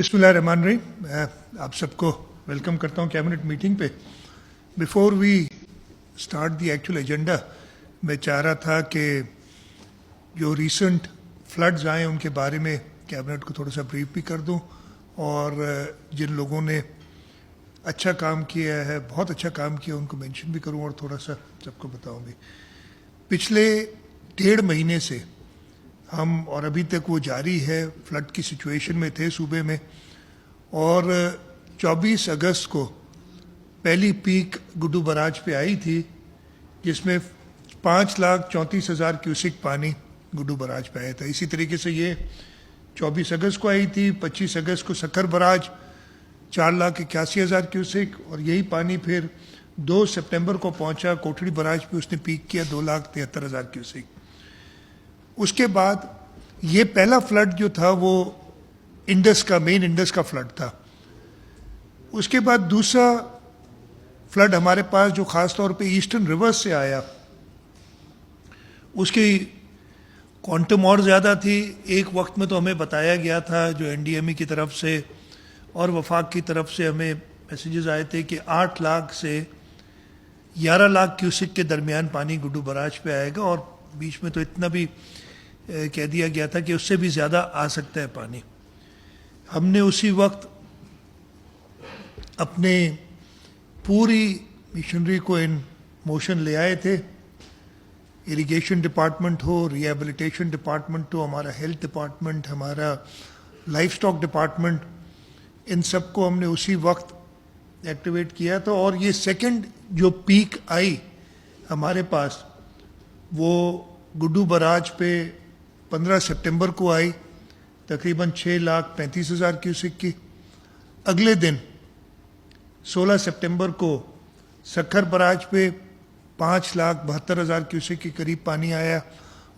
बिस्मिल्लाहिर्रहमानिर्रहीम। मैं आप सबको वेलकम करता हूँ कैबिनेट मीटिंग पे। Before we start the actual agenda, मैं चाह रहा था कि जो रीसेंट फ्लड्स आए उनके बारे में कैबिनेट को थोड़ा सा ब्रीफ भी कर दूं और जिन लोगों ने अच्छा काम किया है, बहुत अच्छा काम किया, उनको मेंशन भी करूं और थोड़ा सा सबको बताऊं भी। पिछले 1.5 महीने से हम, और अभी तक वो जारी है, फ्लड की सिचुएशन में थे सूबे में, और 24 अगस्त को पहली पीक गुड्डू बराज पे आई थी जिसमें 5,34,000 क्यूसिक पानी गुड्डू बराज पे आया था। इसी तरीके से ये 24 अगस्त को आई थी। 25 अगस्त को सक्खर बराज 4,81,000 क्यूसिक, और यही पानी फिर 2 सितंबर को पहुंचा कोठड़ी बराज पे, उसने पीक किया 2,73,000 क्यूसिक। उसके बाद ये पहला फ्लड जो था वो इंडस का, मेन इंडस का फ्लड था। उसके बाद दूसरा फ्लड हमारे पास जो ख़ास तौर पे ईस्टर्न रिवर्स से आया, उसकी क्वांटम और ज़्यादा थी। एक वक्त में तो हमें बताया गया था, जो एनडीएमई की तरफ से और वफाक की तरफ से हमें मैसेजेस आए थे कि 8 लाख से 11 लाख क्यूसिक के दरमियान पानी गुड्डू बराज पे आएगा, और बीच में तो इतना भी कह दिया गया था कि उससे भी ज़्यादा आ सकता है पानी। हमने उसी वक्त अपने पूरी मिशनरी को इन मोशन ले आए थे। इरिगेशन डिपार्टमेंट हो, रिहेबिलिटेशन डिपार्टमेंट हो, हमारा हेल्थ डिपार्टमेंट, हमारा लाइफ स्टॉक डिपार्टमेंट, इन सबको हमने उसी वक्त एक्टिवेट किया था। और ये सेकंड जो पीक आई हमारे पास, वो गुड्डू बराज पे 15 सितंबर को आई, तकरीबन 6,35,000 क्यूसिक की। अगले दिन 16 सितंबर को सक्खर बराज पे 5,72,000 क्यूसिक के करीब पानी आया।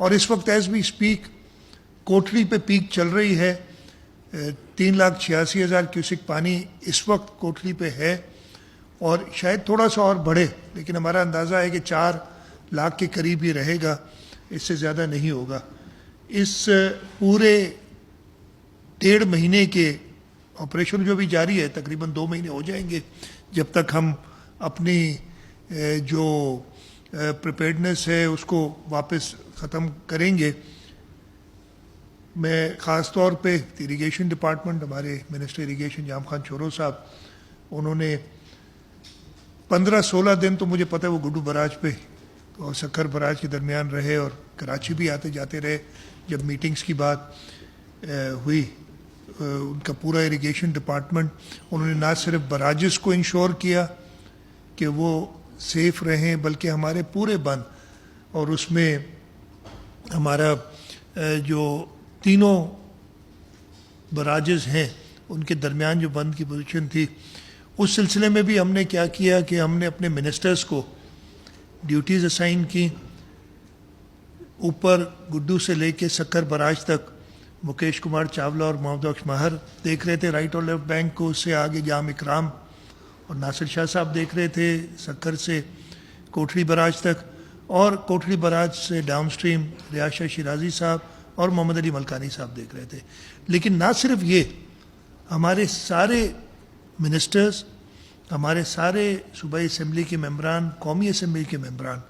और इस वक्त एज वी स्पीक कोठड़ी पे पीक चल रही है, 3,86,000 क्यूसिक पानी इस वक्त कोठड़ी पे है, और शायद थोड़ा सा और बढ़े, लेकिन हमारा अंदाज़ा है कि 4 लाख के करीब ही रहेगा, इससे ज़्यादा नहीं होगा। इस पूरे 1.5 महीने के ऑपरेशन जो भी जारी है, तकरीबन 2 महीने हो जाएंगे जब तक हम अपनी जो प्रिपेयर्डनेस है उसको वापस ख़त्म करेंगे। मैं ख़ास तौर पे इरिगेशन डिपार्टमेंट, हमारे मिनिस्टर इरिगेशन जाम खान चोरो साहब, उन्होंने 15-16 दिन तो मुझे पता है वो गुड्डू बराज पे और सक्खर बराज के दरमियान रहे, और कराची भी आते जाते रहे। जब मीटिंग्स की बात हुई, उनका पूरा इरिगेशन डिपार्टमेंट, उन्होंने ना सिर्फ बराजेस को इंश्योर किया कि वो सेफ रहें, बल्कि हमारे पूरे बंद, और उसमें हमारा जो तीनों बराजेस हैं उनके दरमियान जो बंद की पोजीशन थी, उस सिलसिले में भी हमने क्या किया कि हमने अपने मिनिस्टर्स को ड्यूटीज़ असाइन की। ऊपर गुड्डू से लेके सक्खर बराज तक मुकेश कुमार चावला और मोहम्मद बख्श महर देख रहे थे राइट और लेफ्ट बैंक को। उससे आगे जाम इकराम और नासिर शाह साहब देख रहे थे सक्खर से कोठड़ी बराज तक, और कोठड़ी बराज से डाउन स्ट्रीम रियाज शाह शिराजी साहब और मोहम्मद अली मलकानी साहब देख रहे थे। लेकिन ना सिर्फ ये, हमारे सारे मिनिस्टर्स, हमारे सारे सूबाई असम्बली के मेंबरान, कौमी असम्बली के मेंबरान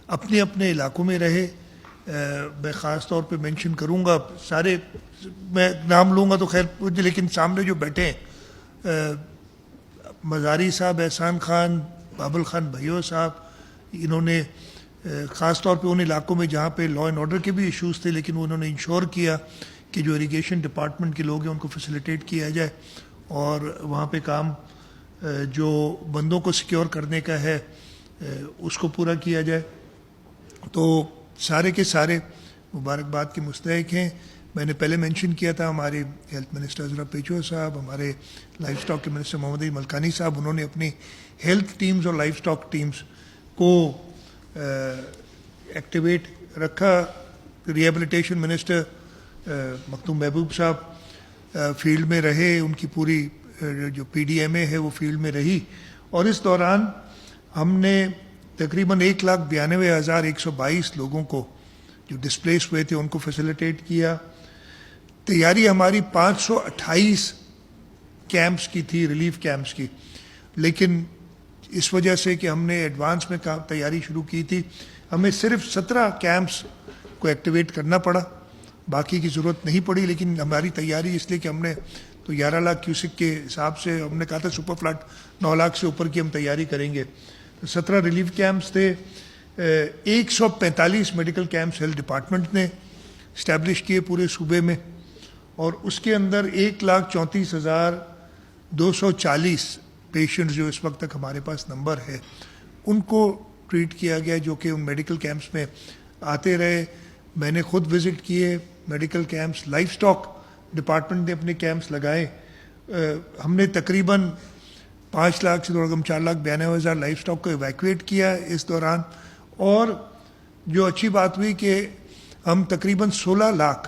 अपने अपने इलाकों में रहे। मैं ख़ास तौर पे मेंशन करूँगा, सारे मैं नाम लूँगा तो खैर, लेकिन सामने जो बैठे हैं, मज़ारी साहब, एहसान खान, बाबुल खान भैया साहब, इन्होंने ख़ास तौर पे उन इलाकों में जहाँ पे लॉ एंड ऑर्डर के भी इश्यूज़ थे, लेकिन उन्होंने इंश्योर किया कि जो इरिगेशन डिपार्टमेंट के लोग हैं उनको फैसिलिटेट किया जाए, और वहाँ पे काम जो बंदों को सिक्योर करने का है उसको पूरा किया जाए। तो सारे के सारे मुबारकबाद के मुस्तहिक हैं। मैंने पहले मेंशन किया था, हमारे हेल्थ मिनिस्टर अजरफ पेचो साहब, हमारे लाइफ स्टॉक के मिनिस्टर मोहम्मद अली मलकानी साहब, उन्होंने अपनी हेल्थ टीम्स और लाइफ स्टॉक टीम्स को एक्टिवेट रखा। रिहेबिलिटेशन मिनिस्टर मखदूम महबूब साहब फील्ड में रहे, उनकी पूरी जो पीडीएमए है वो फील्ड में रही, और इस दौरान हमने तकरीबन 1,92,122 लोगों को जो डिस्प्लेस हुए थे उनको फैसिलिटेट किया। तैयारी हमारी 528 کیمپس کی تھی, ریلیف کیمپس کی, لیکن اس وجہ سے کہ ہم نے ایڈوانس میں تیاری شروع کی تھی, ہمیں صرف 17 کیمپس کو ایکٹیویٹ کرنا پڑا, باقی کی ضرورت نہیں پڑی. لیکن ہماری تیاری اس لیے کہ ہم نے تو 11 لاکھ کیوسک کے حساب سے ہم نے کہا تھا سپر فلڈ 9 لاکھ سے اوپر کی ہم تیاری کریں گے. 17 ریلیف کیمپس تھے, 145 میڈیکل کیمپس ہیلتھ ڈپارٹمنٹ نے اسٹیبلش کیے پورے صوبے میں, اور اس کے اندر 1,34,240 پیشنٹس جو اس وقت تک ہمارے پاس نمبر ہے ان کو ٹریٹ کیا گیا, جو کہ ان میڈیکل کیمپس میں آتے رہے. میں نے خود وزٹ کیے medical camps, life stock department نے اپنے کیمپس لگائے. ہم نے تقریباً 5 لاکھ سے 4,92,000 لائف سٹاک کو ایویکویٹ کیا اس دوران, اور جو اچھی بات ہوئی کہ ہم تقریباً 16 لاکھ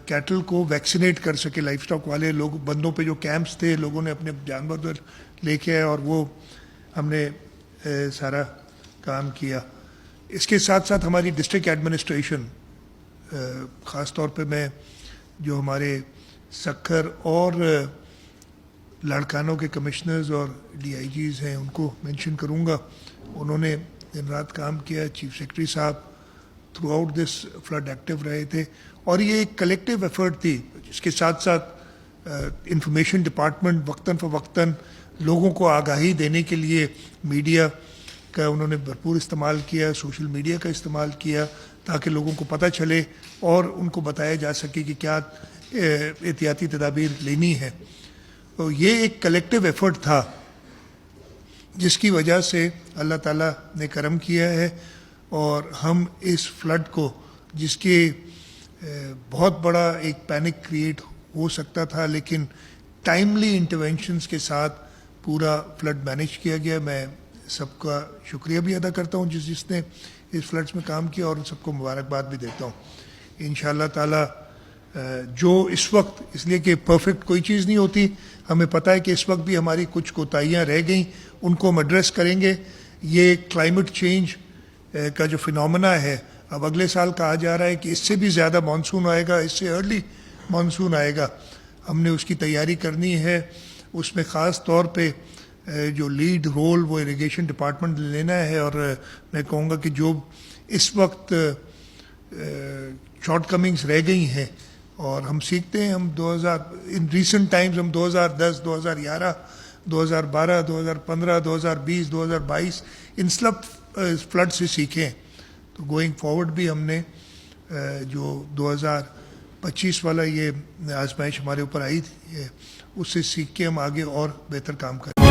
کیٹل کو ویکسینیٹ کر سکے. لائف سٹاک والے لوگ بندوں پہ جو کیمپس تھے لوگوں نے اپنے جانور لے کے آئے اور وہ ہم نے سارا کام کیا. اس کے ساتھ ساتھ ہماری ڈسٹرکٹ ایڈمنسٹریشن, خاص طور پہ میں جو ہمارے سکھر اور لاڑکانوں کے کمشنرز اور ڈی آئی جیز ہیں ان کو مینشن کروں گا, انہوں نے دن رات کام کیا. چیف سیکرٹری صاحب throughout this flood active رہے تھے, اور یہ ایک کلیکٹیو ایفرٹ تھی. اس کے ساتھ ساتھ انفارمیشن ڈپارٹمنٹ وقتاً فوقتاً لوگوں کو آگاہی دینے کے لیے میڈیا کا انہوں نے بھرپور استعمال کیا, سوشل میڈیا کا استعمال کیا, تاکہ لوگوں کو پتہ چلے اور ان کو بتایا جا سکے کہ کیا احتیاطی تدابیر لینی ہے. تو یہ ایک کلیکٹیو ایفرٹ تھا جس کی وجہ سے اللہ تعالیٰ نے کرم کیا ہے, اور ہم اس فلڈ کو, جس کے بہت بڑا ایک پینک کریٹ ہو سکتا تھا, لیکن ٹائملی انٹرونشنز کے ساتھ پورا فلڈ مینیج کیا گیا. میں سب کا شکریہ بھی ادا کرتا ہوں جس نے اس فلڈس میں کام کیا, اور سب کو مبارکباد بھی دیتا ہوں. انشاءاللہ تعالیٰ جو اس وقت, اس لیے کہ پرفیکٹ کوئی چیز نہیں ہوتی, ہمیں پتہ ہے کہ اس وقت بھی ہماری کچھ کوتاہیاں رہ گئیں, ان کو ہم ایڈریس کریں گے. یہ کلائمیٹ چینج کا جو فنومنا ہے, اب اگلے سال کہا جا رہا ہے کہ اس سے بھی زیادہ مانسون آئے گا, اس سے ارلی مانسون آئے گا. ہم نے اس کی تیاری کرنی ہے. اس میں خاص طور پہ جو لیڈ رول وہ اریگیشن ڈپارٹمنٹ لینا ہے, اور میں کہوں گا کہ جو اس وقت شارٹ کمنگز رہ گئی ہیں, اور ہم سیکھتے ہیں, ہم ان ریسنٹ ٹائمز ہم 2010, 2011, 2012, 2015, 2020, 2022 ان سب فلڈ سے سیکھیں. تو گوئنگ فارورڈ بھی ہم نے جو 2025 والا یہ آزمائش ہمارے اوپر آئی تھی, اس سے سیکھ کے ہم آگے اور بہتر کام کریں.